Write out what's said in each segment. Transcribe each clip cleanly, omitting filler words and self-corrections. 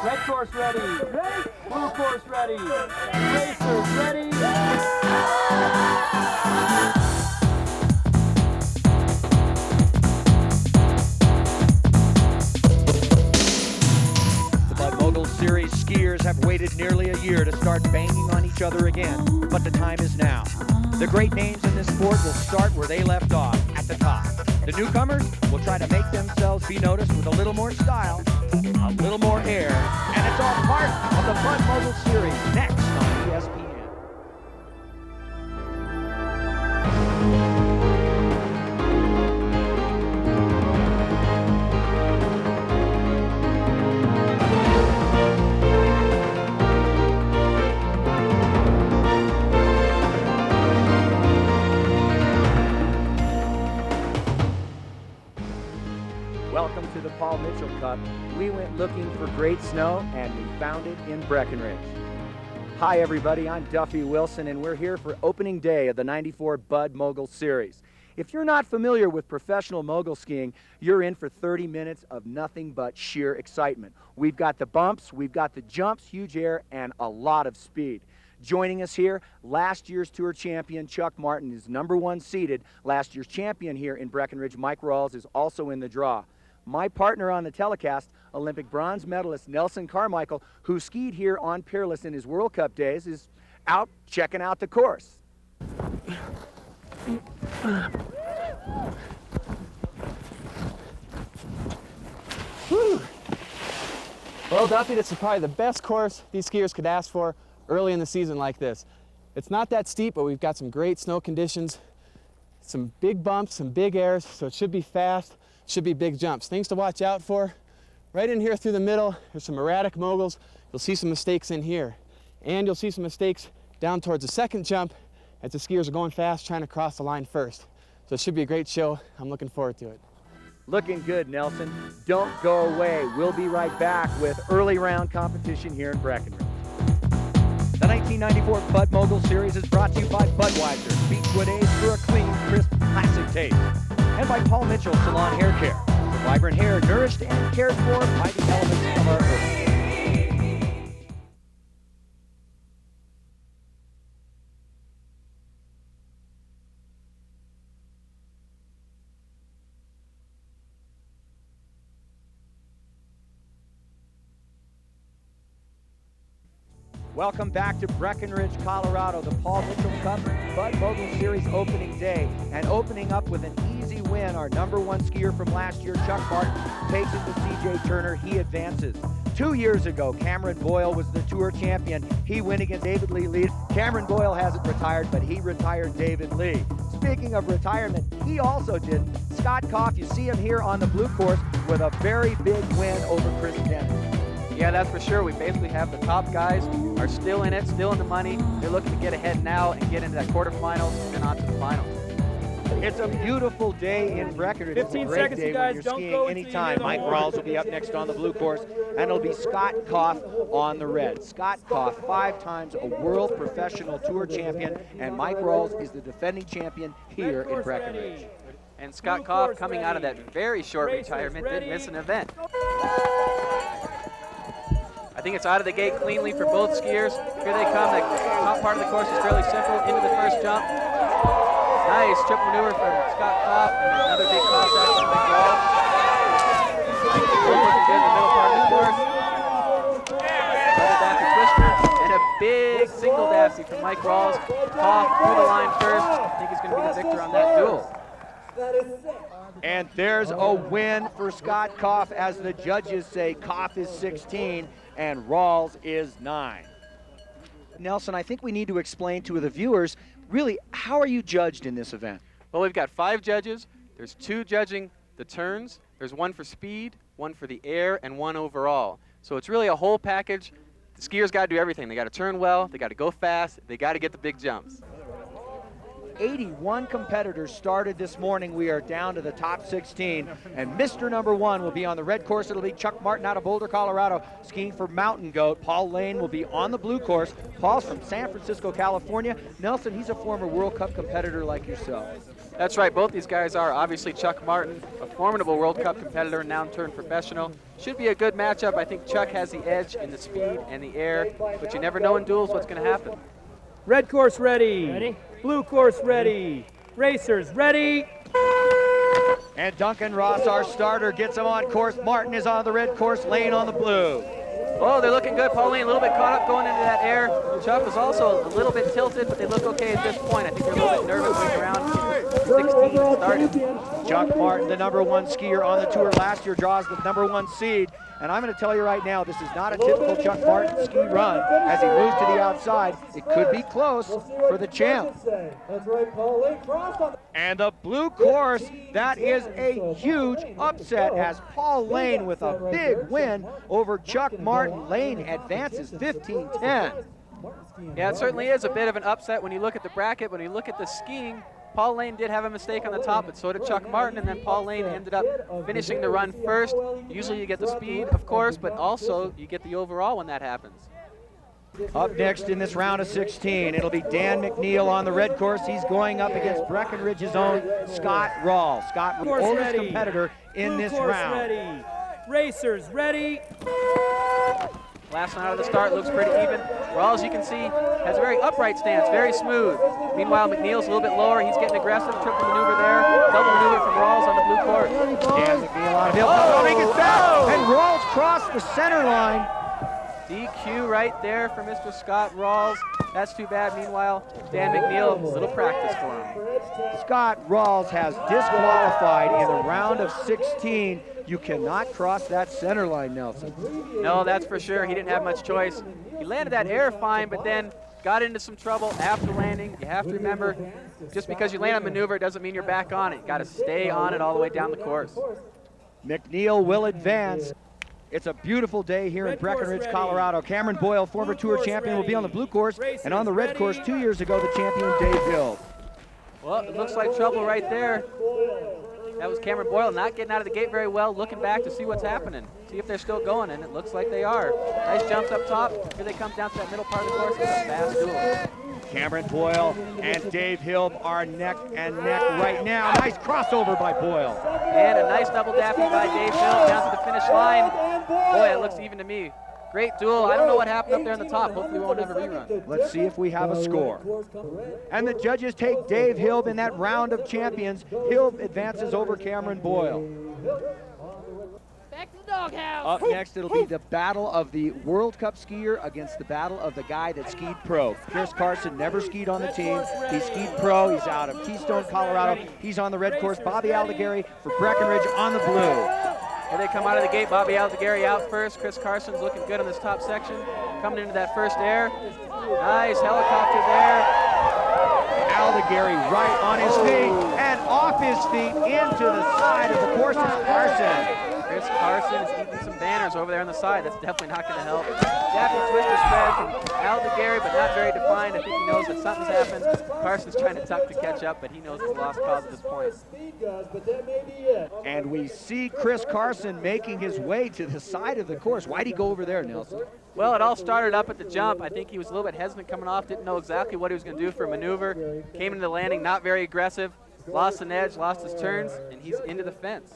Red course ready. Ready? Blue course ready. Racers ready. The Bud Mogul Series skiers have waited nearly a year to start banging on each other again, but the time is now. The great names in this sport will start where they left off, at the top. The newcomers will try to make themselves be noticed with a little more style, a little more air, and it's all part of the Bud Mogul Series next on ESPN. Welcome to the Paul Mitchell Cup. We went looking for great snow and we found it in Breckenridge. Hi everybody, I'm Duffy Wilson and we're here for opening day of the '94 Bud Mogul Series. If you're not familiar with professional mogul skiing, you're in for 30 minutes of nothing but sheer excitement. We've got the bumps, we've got the jumps, huge air, and a lot of speed. Joining us here, last year's Tour champion Chuck Martin is #1 seeded. Last year's champion here in Breckenridge, Mike Rawls, is also in the draw. My partner on the telecast, Olympic bronze medalist Nelson Carmichael, who skied here on Peerless in his World Cup days, is out checking out the course. Whew. Well, Duffy, this is probably the best course these skiers could ask for early in the season like this. It's not that steep, but we've got some great snow conditions, some big bumps, some big airs, so it should be fast. Should be big jumps. Things to watch out for. Right in here through the middle, there's some erratic moguls. You'll see some mistakes in here. And you'll see some mistakes down towards the second jump as the skiers are going fast, trying to cross the line first. So it should be a great show. I'm looking forward to it. Looking good, Nelson. Don't go away. We'll be right back with early round competition here in Breckenridge. The 1994 Bud Mogul Series is brought to you by Budweiser, Beechwood Age for a clean, crisp, classic taste. And by Paul Mitchell Salon Hair Care, for vibrant hair nourished and cared for by the elements of our earth. Welcome back to Breckenridge, Colorado, the Paul Mitchell Cup Bud Mogul Series opening day. And opening up with an easy win, our #1 skier from last year, Chuck Martin, takes it to CJ Turner. He advances. 2 years ago, Cameron Boyle was the Tour champion. He went against David Lee. Cameron Boyle hasn't retired, but he retired David Lee. Speaking of retirement, he also did. Scott Koff, you see him here on the blue course with a very big win over Chris Dennis. Yeah, that's for sure. We basically have the top guys are still in it, still in the money. They're looking to get ahead now and get into that quarterfinals and then on to the finals. It's a beautiful day in Breckenridge. 15 it's a great seconds, day you guys. when you're Don't skiing go until you anytime. hit on Mike board. Rawls will be up next on the blue course, and it'll be Scott Koff on the red. Scott Koff, 5 times a world professional tour champion, and Mike Rawls is the defending champion here in Breckenridge. And Scott Koff, coming out of that very short retirement, did miss an event. I think it's out of the gate cleanly for both skiers. Here they come. The top part of the course is fairly simple. Into the first jump. Nice trip maneuver from Scott Koff, and another big cross action from Mike Rawls. Looking good in the middle part of the course. Double daffy twister, and a big single daffy from Mike Rawls. Koff through the line first. I think he's going to be the victor on that duel. And there's a win for Scott Koff, as the judges say Koff is 16 and Rawls is 9. Nelson, I think we need to explain to the viewers, really, how are you judged in this event? Well, we've got 5 judges. There's 2 judging the turns. There's 1 for speed, 1 for the air, and 1 overall. So it's really a whole package. The skiers got to do everything. They got to turn well, they got to go fast, they got to get the big jumps. 81 competitors started this morning. We are down to the top 16, and Mr. #1 will be on the red course. It'll be Chuck Martin out of Boulder, Colorado, skiing for Mountain Goat. Paul Lane will be on the blue course. Paul's from San Francisco, California. Nelson, he's a former World Cup competitor like yourself. That's right, both these guys are. Obviously Chuck Martin, a formidable World Cup competitor, now turned professional. Should be a good matchup. I think Chuck has the edge in the speed and the air, but you never know in duels what's going to happen. Red course ready. Blue course ready. Racers ready. And Duncan Ross, our starter, gets him on course. Martin is on the red course, Lane on the blue. Oh, they're looking good. Pauline a little bit caught up going into that air. Chuck was also a little bit tilted, but they look okay at this point. I think they're a little bit nervous moving around. 16 started. Chuck Martin, the #1 skier on the tour last year, draws the #1 seed. And I'm going to tell you right now, this is not a typical Chuck Martin ski run as he moves to the outside. It could be close for the champ. That's right, Pauline crossed on. And the blue course, that is a huge upset as Paul Lane with a big win over Chuck Martin. Lane advances 15-10. Yeah, it certainly is a bit of an upset when you look at the bracket. When you look at the skiing, Paul Lane did have a mistake on the top, but so did Chuck Martin, and then Paul Lane ended up finishing the run first. Usually you get the speed, of course, but also you get the overall when that happens. Up next in this round of 16, it'll be Dan McNeil on the red course. He's going up against Breckenridge's own Scott Rawls. Scott, the oldest competitor in this round. Ready. Racers ready. Last one out of the start looks pretty even. Rawls, you can see, has a very upright stance, very smooth. Meanwhile, McNeil's a little bit lower. He's getting aggressive. Triple maneuver there. Double maneuver from Rawls on the blue course. Dan McNeil on a hill. Coming it back, and Rawls crossed the center line. DQ right there for Mr. Scott Rawls. That's too bad. Meanwhile, Dan McNeil, a little practice for him. Scott Rawls has disqualified in the round of 16. You cannot cross that center line, Nelson. No, that's for sure. He didn't have much choice. He landed that air fine, but then got into some trouble after landing. You have to remember, just because you land a maneuver doesn't mean you're back on it. You got to stay on it all the way down the course. McNeil will advance. It's a beautiful day here in Breckenridge, Colorado. Cameron Boyle, former tour champion, will be on the blue course, and on the red course 2 years ago, the champion Dave Hill. Well, it looks like trouble right there. That was Cameron Boyle not getting out of the gate very well, looking back to see what's happening, see if they're still going, and it looks like they are. Nice jumps up top. Here they come down to that middle part of the course. It's a fast duel. Cameron Boyle and Dave Hill are neck and neck right now. Nice crossover by Boyle. And a nice double dappy by Dave Hill down to the finish line. Boy, it looks even to me. Great duel. I don't know what happened up there on the top. Hopefully we won't have a rerun. Let's see if we have a score. And the judges take Dave Hill in that round of champions. Hill advances over Cameron Boyle. Back to the doghouse. Up next, it'll be the battle of the World Cup skier against the battle of the guy that skied pro. Chris Carson never skied on the team. He skied pro. He's out of Keystone, Colorado. He's on the red course. Bobby Aldegari for Breckenridge on the blue. Here they come out of the gate. Bobby Aldegari out first. Chris Carson's looking good on this top section. Coming into that first air. Nice helicopter there. Aldegari right on his feet and off his feet into the side of the course is Carson. Chris Carson is eating some banners over there on the side. That's definitely not going to help. Daffy twister spread from Aldegari, but not very defined. I think he knows that something's happened. Carson's trying to tuck to catch up, but he knows it's a lost cause at this point. And we see Chris Carson making his way to the side of the course. Why'd he go over there, Nelson? Well, it all started up at the jump. I think he was a little bit hesitant coming off, didn't know exactly what he was going to do for a maneuver. Came into the landing, not very aggressive. Lost an edge, lost his turns, and he's into the fence.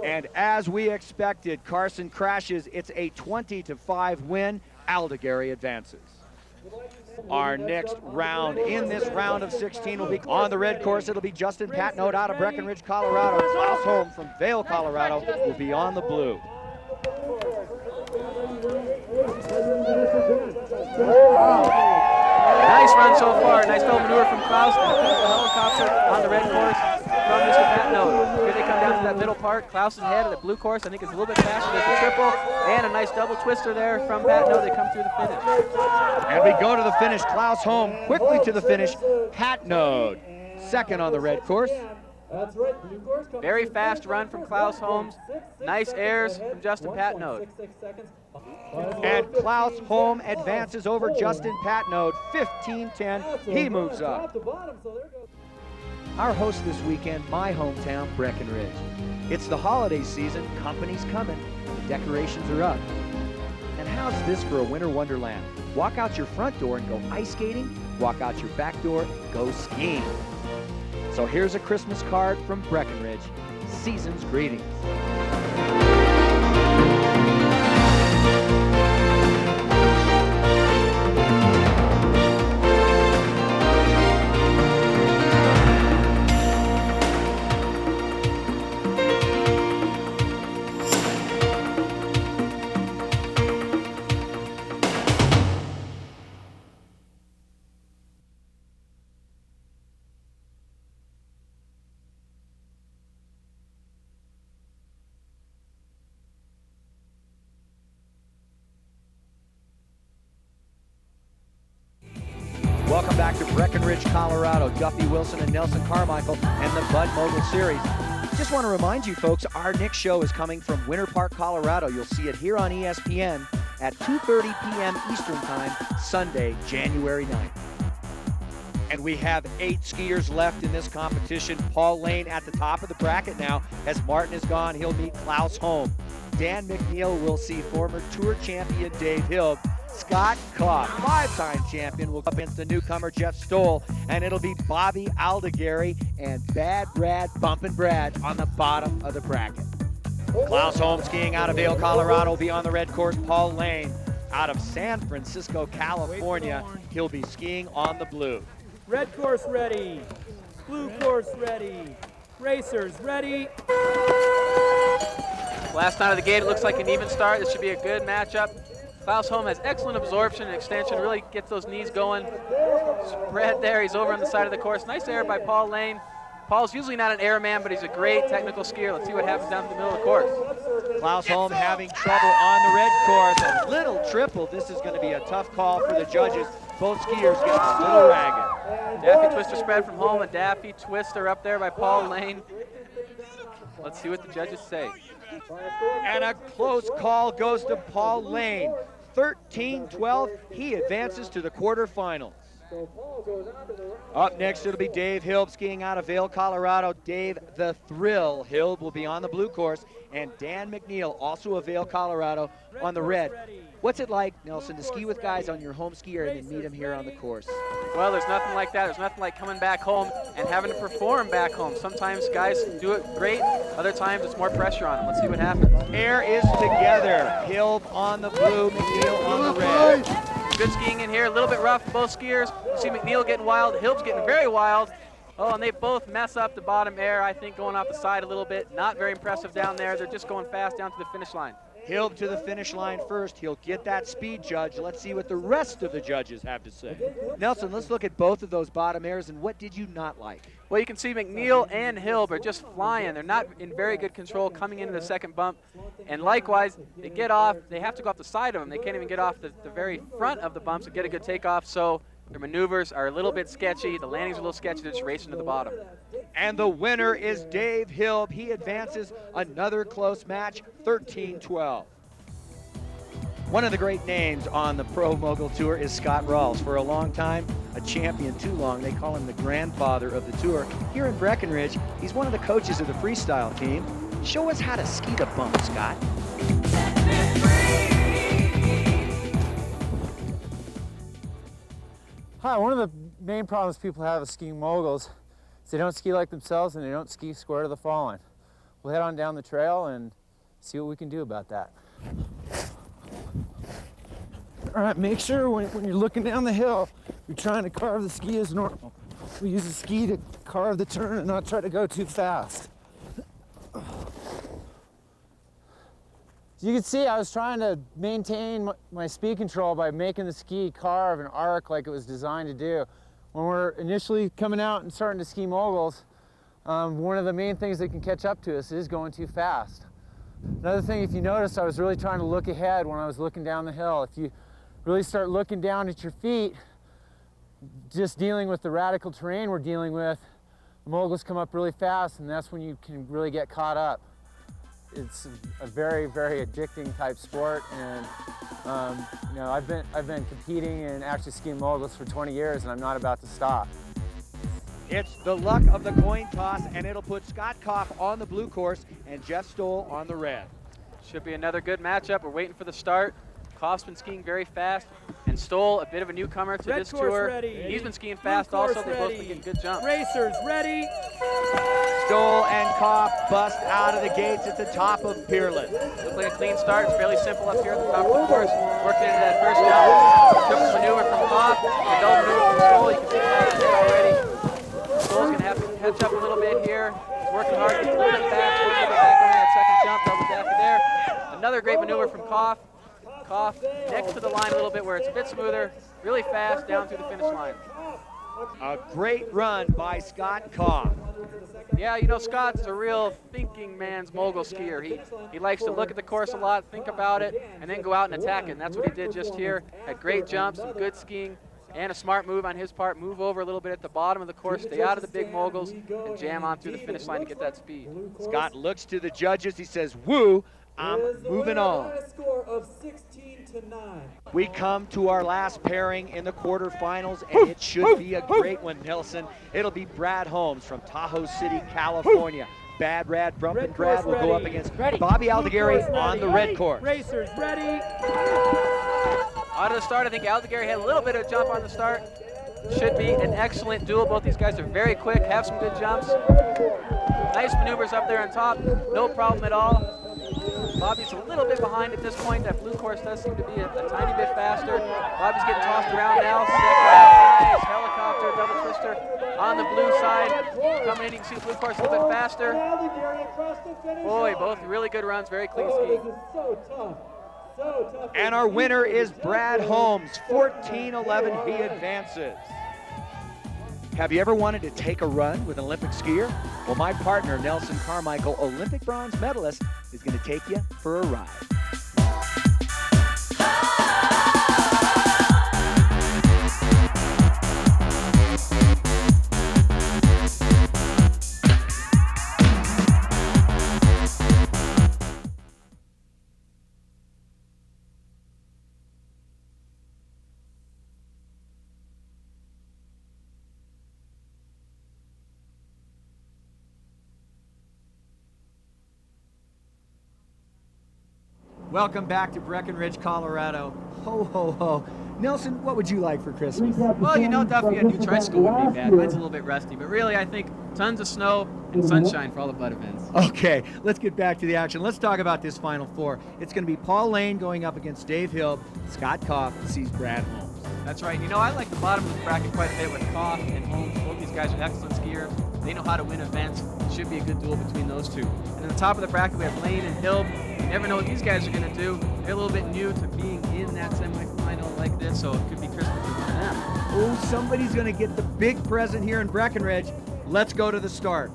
And as we expected, Carson crashes. It's a 20-5 win. Aldegari advances. Our next round in this round of 16 will be on the red course. It'll be Justin Patnode out of Breckenridge, Colorado. Klaus Holm from Vail, Colorado will be on the blue. Nice run so far. Nice double maneuver from Klaus. The helicopter on the red course from Mr. Patnode. Here they come down to that middle part. Klaus's head of the blue course, I think, is a little bit faster. There's a triple and a nice double twister there from Patnode. They come through the finish. And we go to the finish. Klaus Holm quickly to the finish. Patnode second on the red course. Very fast run from Klaus Holmes. Nice airs from Justin Patnode. And Klaus Holm advances over Justin Patnode, 15-10. He moves up. Our host this weekend, my hometown, Breckenridge. It's the holiday season, company's coming, the decorations are up. And how's this for a winter wonderland? Walk out your front door and go ice skating, walk out your back door and go skiing. So here's a Christmas card from Breckenridge. Season's greetings. Welcome back to Breckenridge, Colorado. Duffy Wilson and Nelson Carmichael and the Bud Mogul Series. Just want to remind you folks, our next show is coming from Winter Park, Colorado. You'll see it here on ESPN at 2:30 p.m. Eastern Time, Sunday, January 9th. And we have 8 skiers left in this competition. Paul Lane at the top of the bracket now. As Martin is gone, he'll meet Klaus Holm. Dan McNeil will see former Tour champion Dave Hill. Scott Koff, 5-time champion, will go up against the newcomer Jeff Stoll, and it'll be Bobby Aldegary and Bad Brad Bumpin' Brad on the bottom of the bracket. Klaus Holm skiing out of Vail, Colorado will be on the red course. Paul Lane out of San Francisco, California, he'll be skiing on the blue. Red course ready. Blue course ready. Racers ready. Last night of the gate, it looks like an even start. This should be a good matchup. Klaus Holm has excellent absorption and extension, really gets those knees going. Spread there, he's over on the side of the course. Nice air by Paul Lane. Paul's usually not an airman, but he's a great technical skier. Let's see what happens down the middle of the course. Klaus Holm having trouble on the red course. A little triple. This is going to be a tough call for the judges. Both skiers get a little ragged. Daffy twister spread from Holm, and Daffy twister up there by Paul Lane. Let's see what the judges say. And a close call goes to Paul Lane. 13-12, he advances to the quarterfinals. Up next, it'll be Dave Hilb skiing out of Vail, Colorado. Dave the Thrill Hilb will be on the blue course, and Dan McNeil, also of Vail, Colorado, on the red. What's it like, Nelson, to ski with guys on your home skier and then meet them here on the course? Well, there's nothing like that. There's nothing like coming back home and having to perform back home. Sometimes guys do it great. Other times it's more pressure on them. Let's see what happens. Air is together. Hilb on the blue, McNeil on the red. Good skiing in here. A little bit rough for both skiers. You see McNeil getting wild. Hilb's getting very wild. Oh, and they both mess up the bottom air, I think, going off the side a little bit. Not very impressive down there. They're just going fast down to the finish line. Hilb to the finish line first. He'll get that speed judge. Let's see what the rest of the judges have to say. Nelson, let's look at both of those bottom airs, and what did you not like? Well, you can see McNeil and Hilb are just flying. They're not in very good control coming into the second bump. And likewise, they get off. They have to go off the side of them. They can't even get off the very front of the bumps and get a good takeoff. So their maneuvers are a little bit sketchy. The landings are a little sketchy. They're just racing to the bottom. And the winner is Dave Hilb. He advances another close match, 13-12. One of the great names on the Pro Mogul Tour is Scott Rawls. For a long time, a champion too long. They call him the grandfather of the tour. Here in Breckenridge, he's one of the coaches of the freestyle team. Show us how to ski the bump, Scott. Hi, one of the main problems people have with skiing moguls is they don't ski like themselves and they don't ski square to the fall line. We'll head on down the trail and see what we can do about that. All right, make sure when you're looking down the hill, you're trying to carve the ski as normal. We use the ski to carve the turn and not try to go too fast. As you can see, I was trying to maintain my speed control by making the ski carve and arc like it was designed to do. When we're initially coming out and starting to ski moguls, one of the main things that can catch up to us is going too fast. Another thing, if you notice, I was really trying to look ahead when I was looking down the hill. If you really start looking down at your feet, just dealing with the radical terrain we're dealing with, the moguls come up really fast, and that's when you can really get caught up. It's a very, very addicting type sport, and you know, I've been competing and actually skiing moguls for 20 years, and I'm not about to stop. It's the luck of the coin toss, and it'll put Scott Koff on the blue course and Jeff Stoll on the red. Should be another good matchup. We're waiting for the start. Koff's been skiing very fast, and Stoll, a bit of a newcomer to Red this course tour. ready. He's been skiing Blue fast course also. They both ready. been getting good jumps. Racers ready. Stoll and Koff bust out of the gates at the top of Peerless. Looks like a clean start. It's fairly simple up here at the top of the course. Working into that first jump. Triple maneuver from Koff. A double maneuver from Stoll. You can see Koff ahead already. Stoll's going to have to catch up a little bit here. He's working hard to get a little bit back. Working a little bit back on that second jump. Double dash there. Another great maneuver from Koff. Koff next to the line a little bit where it's a bit smoother. Really fast down through the finish line. A great run by Scott Koff. Yeah, you know, Scott's a real thinking man's mogul skier. He likes to look at the course a lot, think about it, and then go out and attack it. And that's what he did just here. Had great jumps, some good skiing, and a smart move on his part. Move over a little bit at the bottom of the course, stay out of the big moguls, and jam on through the finish line to get that speed. Scott looks to the judges. He says, woo, I'm moving on. Score of 16-9. We come to our last pairing in the quarterfinals, and it should be a great one, Nelson. It'll be Brad Holmes from Tahoe City, California. Bad Rad Brumpin' Brad will go up against Bobby Aldegari on the red course. Racers ready. Out of the start, I think Aldegari had a little bit of jump on the start. Should be an excellent duel. Both these guys are very quick, have some good jumps. Nice maneuvers up there on top, no problem at all. Bobby's a little bit behind at this point. That blue course does seem to be a tiny bit faster. Bobby's getting tossed around now. Nice helicopter, double twister on the blue side. Coming in, you can see the blue course a little bit faster. Boy, both really good runs, very clean skiing. So tough. So tough. And our winner is Brad Holmes, 14-11, he advances. Have you ever wanted to take a run with an Olympic skier? Well, my partner, Nelson Carmichael, Olympic bronze medalist, is going to take you for a ride. Welcome back to Breckenridge, Colorado. Ho, ho, ho. Nelson, what would you like for Christmas? Well, you know, Duffy, a new tricycle would be bad. Mine's a little bit rusty, but really, I think tons of snow and sunshine for all the butt events. Okay, let's get back to the action. Let's talk about this Final Four. It's going to be Paul Lane going up against Dave Hill. Scott Koff sees Brad Holmes. That's right. You know, I like the bottom of the bracket quite a bit with Koff and Holmes. Both these guys are excellent skiers. They know how to win events. It should be a good duel between those two. And at the top of the bracket, we have Lane and Hill. You never know what these guys are going to do. They're a little bit new to being in that semifinal like this, so it could be Christmas for one of them. Oh, somebody's going to get the big present here in Breckenridge. Let's go to the start.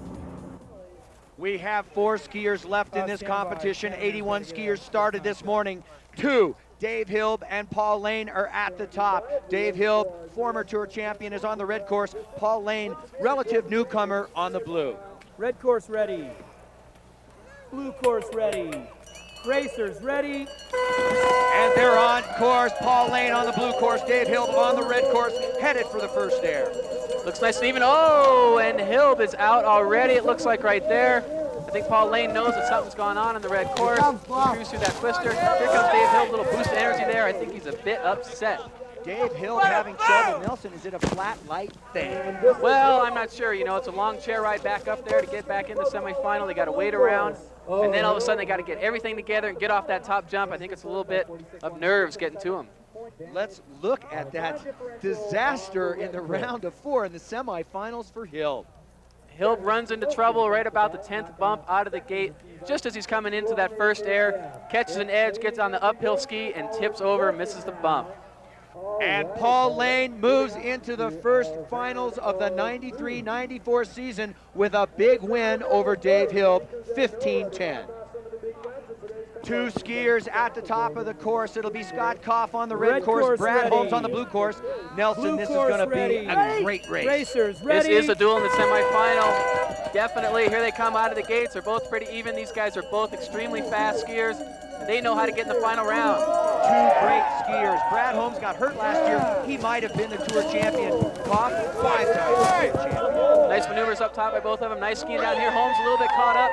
We have 4 skiers left in this competition. 81 skiers started this morning. 2, Dave Hill and Paul Lane are at the top. Dave Hill, former tour champion, is on the red course. Paul Lane, relative newcomer, on the blue. Red course ready. Blue course ready. Racers ready. And they're on course. Paul Lane on the blue course. Dave Hill on the red course, headed for the first air. Looks nice and even. Oh, and Hill is out already, it looks like right there. I think Paul Lane knows that something's going on in the red course. Cruise through that twister. Here comes Dave Hill, a little boost of energy there. I think he's a bit upset. Dave Hill having trouble. Nelson, is it a flat, light thing? Well, I'm not sure. You know, it's a long chair ride back up there to get back in the semifinal. They got to wait around. And then all of a sudden they got to get everything together and get off that top jump. I think it's a little bit of nerves getting to him. Let's look at that disaster in the round of 4 in the semifinals for Hill. Hill runs into trouble right about the 10th bump out of the gate, just as he's coming into that first air, catches an edge, gets on the uphill ski, and tips over, misses the bump. And Paul Lane moves into the first finals of the 93-94 season with a big win over Dave Hill, 15-10. 2 skiers at the top of the course. It'll be Scott Koff on the red course, Brad Holmes on the blue course. Nelson, this is going to be a great race. Racers ready. This is a duel in the semifinal. Definitely, here they come out of the gates. They're both pretty even. These guys are both extremely fast skiers. They know how to get in the final round. 2 great skiers. Brad Holmes got hurt last year. He might have been the tour champion. Koff, 5-time tour champion. Nice maneuvers up top by both of them. Nice skiing down here. Holmes a little bit caught up.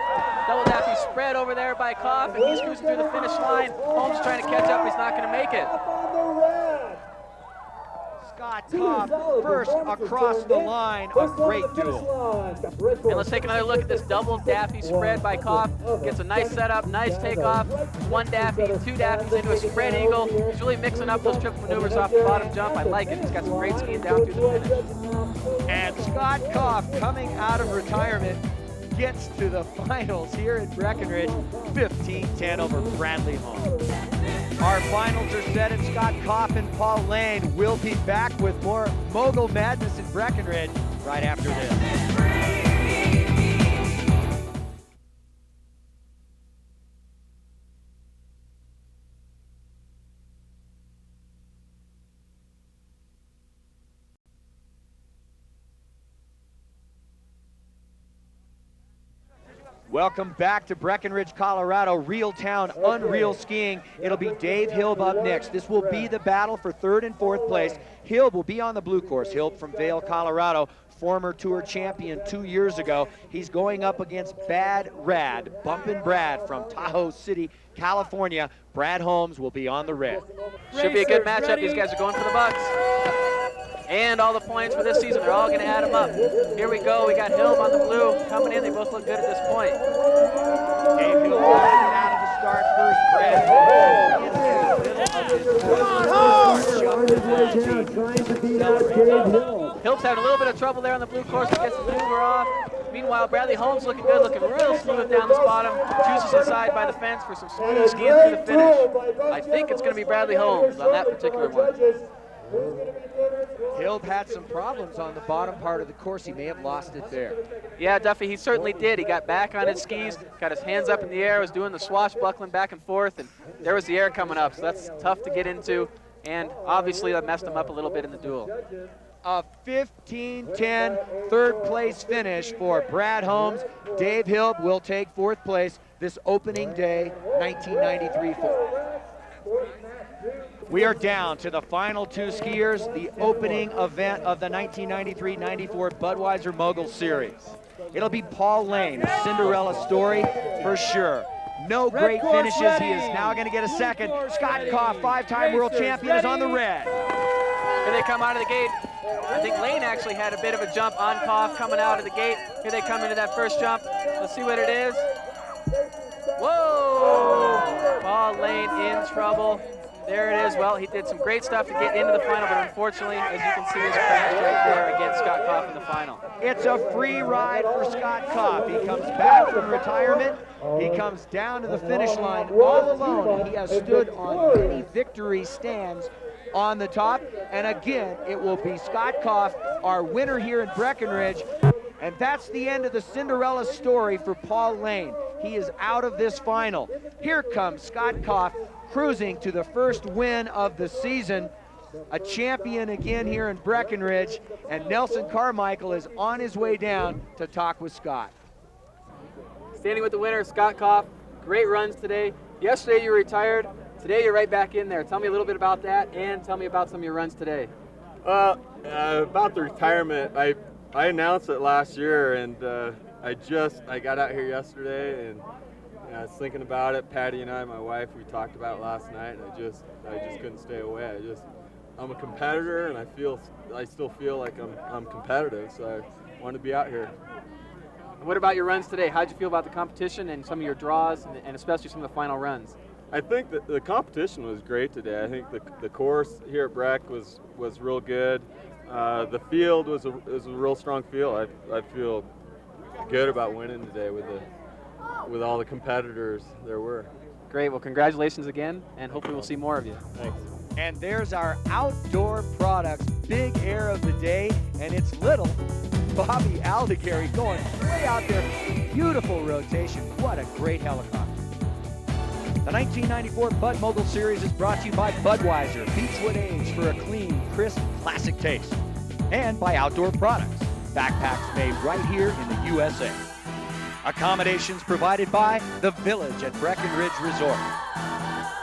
Double daffy spread over there by Koff, and he's cruising through the finish line. Holmes trying to catch up, he's not going to make it. Scott Koff first across the line, a great duel. And let's take another look at this double daffy spread by Koff. Gets a nice setup, nice takeoff. One daffy, two daffies into a spread eagle. He's really mixing up those triple maneuvers off the bottom jump. I like it. He's got some great skiing down through the finish. And Scott Koff, coming out of retirement, gets to the finals here at Breckenridge, 15-10 over Bradley Holmes. Our finals are set, and Scott Koff and Paul Lane will be back with more Mogul Madness in Breckenridge right after this. Welcome back to Breckenridge, Colorado. Real town, unreal skiing. It'll be Dave Hilb up next. This will be the battle for third and fourth place. Hilb will be on the blue course. Hilb from Vail, Colorado, former tour champion 2 years ago. He's going up against Bad Rad, Bumpin' Brad from Tahoe City, California. Brad Holmes will be on the red. Should be a good matchup. These guys are going for the bucks. And all the points for this season, they're all going to add them up. Here we go. We got Hilb on the blue coming in. They both look good at this point. Dave Hilb coming out of the start first. Hilb's having a little bit of trouble there on the blue course. He gets the maneuver off. Meanwhile, Bradley Holmes looking good, looking real smooth down this bottom. Chooses inside by the fence for some smooth skiing through the finish. I think it's going to be Bradley Holmes on that particular one. Hilb had some problems on the bottom part of the course. He may have lost it there. Yeah, Duffy, he certainly did. He got back on his skis, got his hands up in the air, was doing the swashbuckling back and forth, and there was the air coming up, so that's tough to get into, and obviously that messed him up a little bit in the duel. A 15-10 third place finish for Brad Holmes. Dave Hilb will take fourth place this opening day 1993 fall. We are down to the final two skiers, the opening event of the 1993-94 Budweiser Mogul Series. It'll be Paul Lane, a Cinderella story for sure. No great finishes. He is now going to get a second. Scott Koff, five-time world champion, is on the red. Here they come out of the gate. I think Lane actually had a bit of a jump on Koff coming out of the gate. Here they come into that first jump. Let's see what it is. Whoa! Paul Lane in trouble. There it is. Well, he did some great stuff to get into the final, but unfortunately, as you can see, he's crashed right there against Scott Koff in the final. It's a free ride for Scott Koff. He comes back from retirement. He comes down to the finish line all alone. He has stood on many victory stands on the top. And again, it will be Scott Koff, our winner here in Breckenridge. And that's the end of the Cinderella story for Paul Lane. He is out of this final. Here comes Scott Koff, cruising to the first win of the season. A champion again here in Breckenridge, and Nelson Carmichael is on his way down to talk with Scott. Standing with the winner, Scott Koff. Great runs today. Yesterday you were retired. Today you're right back in there. Tell me a little bit about that, and tell me about some of your runs today. About the retirement, I announced it last year, and I got out here yesterday, and I was thinking about it. Patty and I, my wife, we talked about it last night, and I just couldn't stay away. I'm a competitor, and I still feel like I'm competitive, so I want to be out here. And what about your runs today? How'd you feel about the competition and some of your draws, and especially some of the final runs? I think that the competition was great today. I think the course here at Breck was real good. The field was a real strong field. I feel good about winning today with all the competitors there were. Great. Well, congratulations again, and hopefully we'll see more of you. Thanks. And there's our outdoor products big air of the day, and it's little Bobby Aldegary going way out there. Beautiful rotation. What a great helicopter. The 1994 Bud Mogul Series is brought to you by Budweiser, Beechwood Age for a clean, crisp, classic taste. And by Outdoor Products, backpacks made right here in the USA. Accommodations provided by The Village at Breckenridge Resort.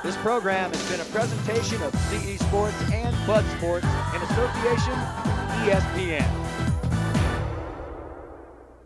This program has been a presentation of CE Sports and Bud Sports in association with ESPN.